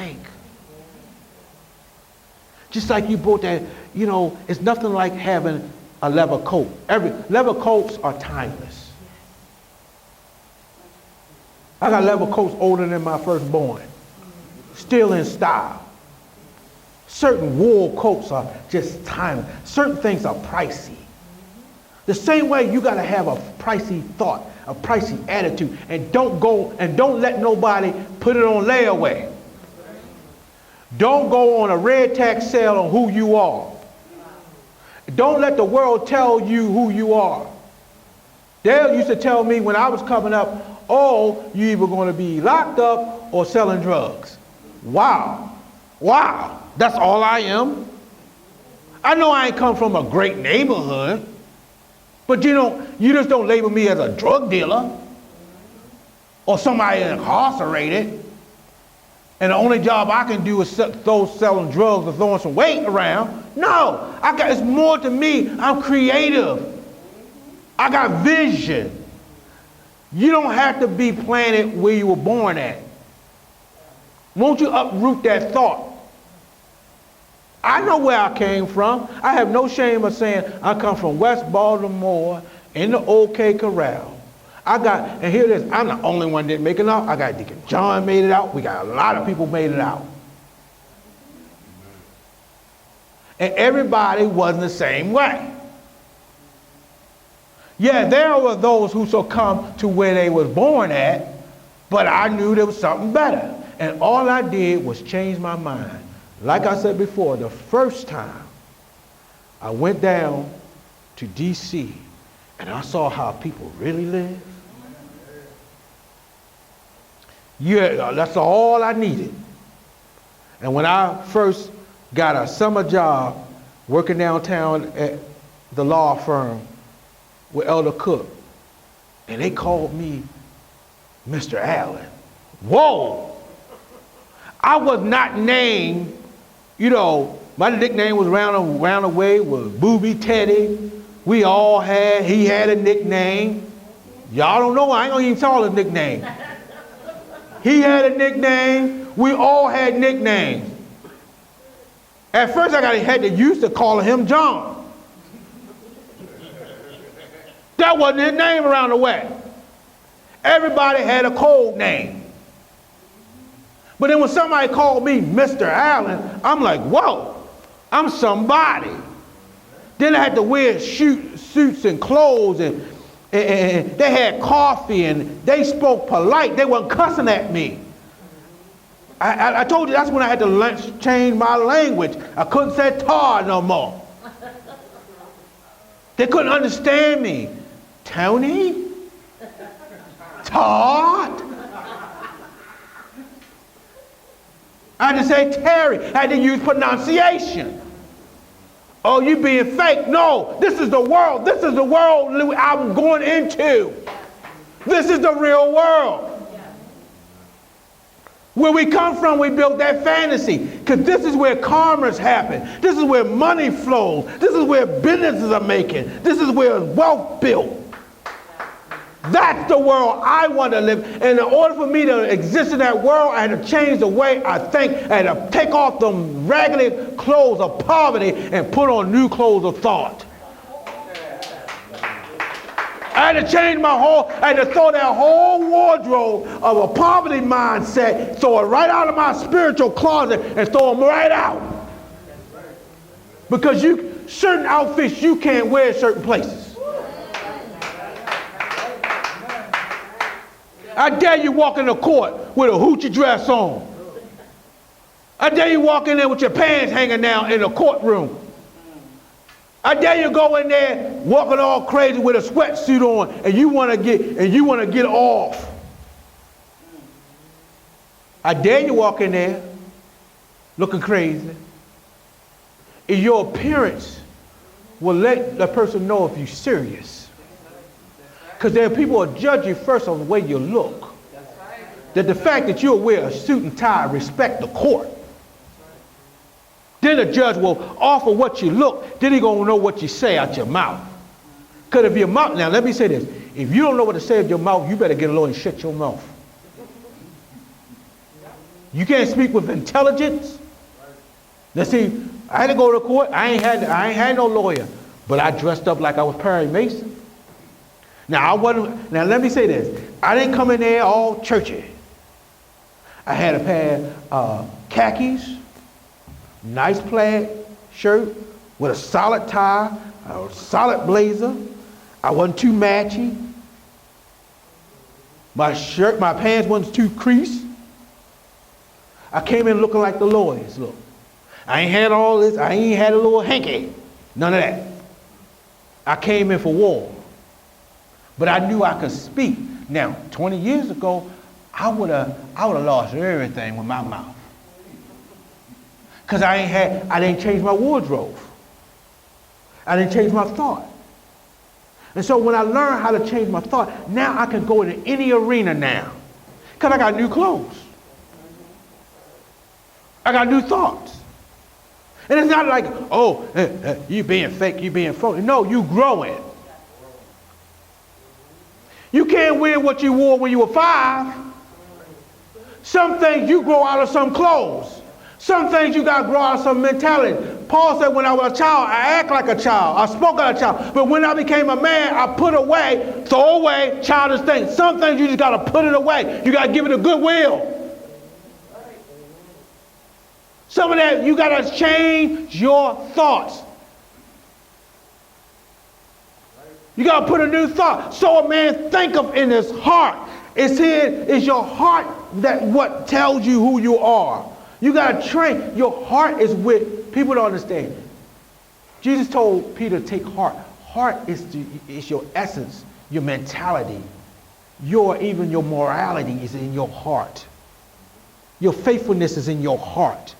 think. Just like you bought that, it's nothing like having a leather coat. Leather coats are timeless. I got leather coats older than my firstborn, still in style. Certain wool coats are just timeless. Certain things are pricey. The same way you got to have a pricey thought, a pricey attitude, and don't let nobody put it on layaway. Don't go on a red tag sale on who you are. Don't let the world tell you who you are. Dale used to tell me when I was coming up, oh, you either going to be locked up or selling drugs. Wow. That's all I am. I know I ain't come from a great neighborhood, but you just don't label me as a drug dealer or somebody incarcerated. And the only job I can do is selling drugs or throwing some weight around. No, it's more to me. I'm creative. I got vision. You don't have to be planted where you were born at. Won't you uproot that thought? I know where I came from. I have no shame of saying I come from West Baltimore in the OK Corral. And here it is, I'm the only one that didn't make it out. I got Deacon John made it out. We got a lot of people made it out. And everybody wasn't the same way. Yeah, there were those who succumbed to where they was born at, but I knew there was something better. And all I did was change my mind. Like I said before, the first time I went down to D.C. and I saw how people really live. Yeah, that's all I needed. And when I first got a summer job working downtown at the law firm with Elder Cook, and they called me Mr. Allen. Whoa! I was not named, my nickname was round the way was Booby Teddy. He had a nickname. Y'all don't know, I ain't gonna even tell his nickname. He had a nickname. We all had nicknames. At first had to used to call him John. That wasn't his name around the way. Everybody had a code name. But then when somebody called me Mr. Allen, I'm like, whoa, I'm somebody. Then I had to wear suits and clothes, and they had coffee, and they spoke polite. They weren't cussing at me. I told you that's when I had to change my language. I couldn't say tar no more. They couldn't understand me. Tony? Todd? I had to say Terry. I had to use pronunciation. Oh, you being fake. No, this is the world. This is the world I'm going into. This is the real world. Where we come from, we built that fantasy. Because this is where commerce happens. This is where money flows. This is where businesses are making. This is where wealth built. That's the world I want to live. And in order for me to exist in that world, I had to change the way I think. I had to take off the raggedy clothes of poverty and put on new clothes of thought. I had to change I had to throw that whole wardrobe of a poverty mindset, throw it right out of my spiritual closet and throw them right out. Because certain outfits you can't wear certain places. I dare you walk in the court with a hoochie dress on. I dare you walk in there with your pants hanging down in the courtroom. I dare you go in there walking all crazy with a sweatsuit on and you want to get off. I dare you walk in there looking crazy. And your appearance will let the person know if you're serious. Because there are people who judge you first on the way you look. That the fact that you'll wear a suit and tie respect the court. Then the judge will offer what you look. Then he's going to know what you say out your mouth. Because if your mouth, now let me say this. If you don't know what to say with your mouth, you better get a lawyer and shut your mouth. You can't speak with intelligence. Now see, I had to go to court. I ain't had no lawyer, but I dressed up like I was Perry Mason. Now let me say this. I didn't come in there all churchy. I had a pair of khakis, nice plaid shirt with a solid tie, a solid blazer. I wasn't too matchy. My pants wasn't too creased. I came in looking like the lawyers look. I ain't had all this. I ain't had a little hanky. None of that. I came in for war. But I knew I could speak. Now, 20 years ago, I would have lost everything with my mouth. Because I didn't change my wardrobe. I didn't change my thought. And so when I learned how to change my thought, now I can go into any arena now. Because I got new clothes. I got new thoughts. And it's not like, you being fake, you being phony. No, you growing. You can't wear what you wore when you were 5. Some things you grow out of some clothes. Some things you got to grow out of some mentality. Paul said, when I was a child, I act like a child. I spoke like a child. But when I became a man, I throw away childish things. Some things you just got to put it away. You got to give it a goodwill. Some of that, you got to change your thoughts. You got to put a new thought. So a man think of in his heart. It's your heart that what tells you who you are. You got to train. Your heart is with, people don't understand. Jesus told Peter to take heart. Heart is your essence, your mentality. Even your morality is in your heart. Your faithfulness is in your heart.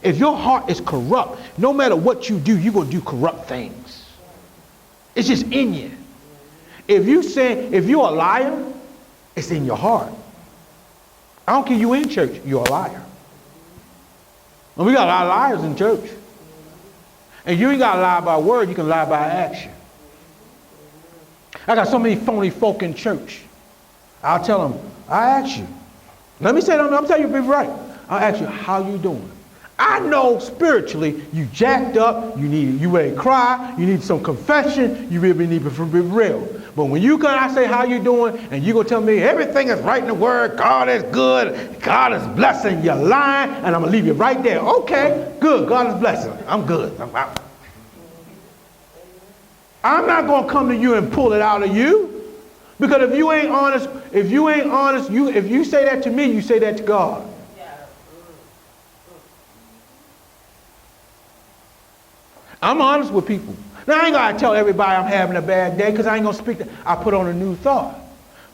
If your heart is corrupt, no matter what you do, you're going to do corrupt things. It's just in you. If you're a liar, it's in your heart. I don't care you in church, you're a liar. And we got a lot of liars in church. And you ain't got to lie by word, you can lie by action. I got so many phony folk in church. I'll tell them, I ask you. Let me say that, I'm telling you, be right. I'll ask you, how you doing? I know spiritually you jacked up, you ready to cry, you need some confession, you really need to be real. But when you come, I say, how you doing? And you going to tell me everything is right in the word, God is good, God is blessing, you're lying, and I'm going to leave you right there. Okay, good, God is blessing. I'm good. I'm not going to come to you and pull it out of you. Because if you ain't honest, if you say that to me, you say that to God. I'm honest with people. Now, I ain't got to tell everybody I'm having a bad day because I ain't going to speak to, I put on a new thought.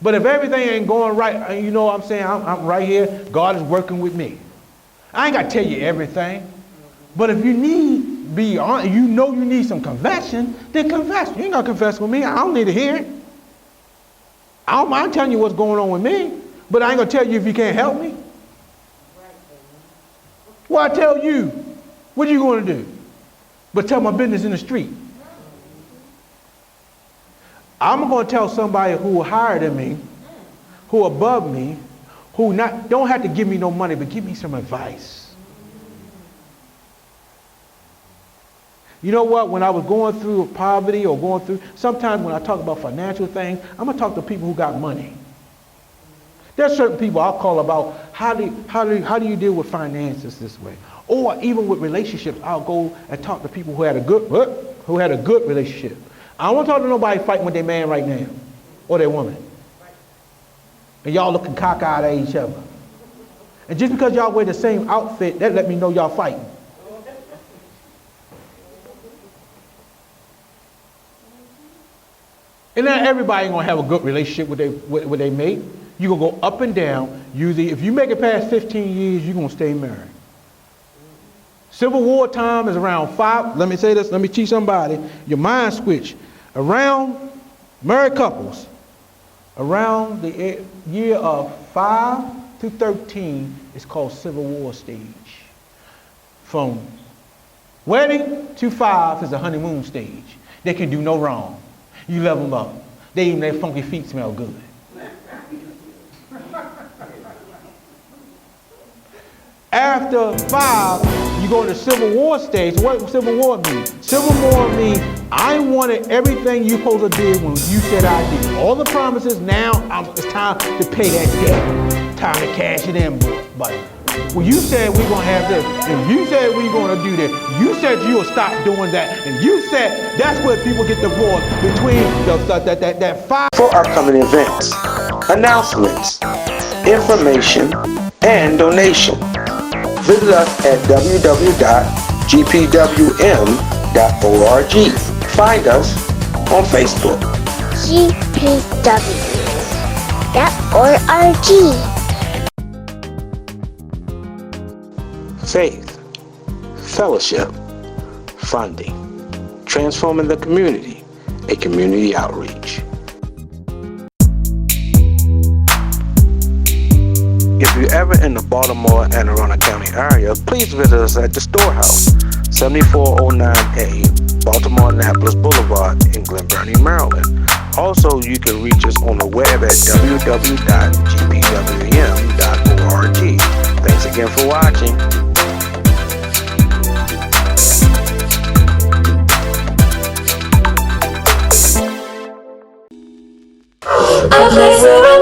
But if everything ain't going right, you know what I'm saying? I'm right here. God is working with me. I ain't got to tell you everything. But if you need some confession, then confess. You ain't got to confess with me. I don't need to hear it. I don't mind telling you what's going on with me, but I ain't going to tell you if you can't help me. Well, I tell you, what are you going to do? But tell my business in the street. I'm going to tell somebody who higher than me, who above me, who don't have to give me no money, but give me some advice. You know what? When I was going through poverty or sometimes when I talk about financial things, I'm going to talk to people who got money. There's certain people I'll call about how do you deal with finances this way? Or even with relationships, I'll go and talk to people who had a good relationship. I don't want to talk to nobody fighting with their man right now or their woman. And y'all looking cockeyed at each other. And just because y'all wear the same outfit, that let me know y'all fighting. And not everybody ain't gonna have a good relationship with their mate. You're gonna go up and down. Usually, if you make it past 15 years, you're gonna stay married. Civil War time is around 5. Let me say this, let me teach somebody. Your mind switch. Around married couples, around the year of 5 to 13 is called Civil War stage. From wedding to 5 is the honeymoon stage. They can do no wrong. You love them up. Even their funky feet smell good. After 5, you go into Civil War stage. What Civil War mean? Civil War mean I wanted everything you supposed to do when you said I did. All the promises, now it's time to pay that debt. Time to cash it in, buddy. Well, you said we're going to have this, and you said we're going to do this. You said you'll stop doing that, and you said that's where people get divorced between that 5. For upcoming events, announcements, information, and donation, visit us at www.gpwm.org. Find us on Facebook. gpw.org. Faith, fellowship, funding, transforming the community, a community outreach. If you're ever in the Baltimore and Arundel County area, please visit us at the Storehouse, 7409A, Baltimore Annapolis Boulevard in Glen Burnie, Maryland. Also, you can reach us on the web at www.gpwm.org. Thanks again for watching. A place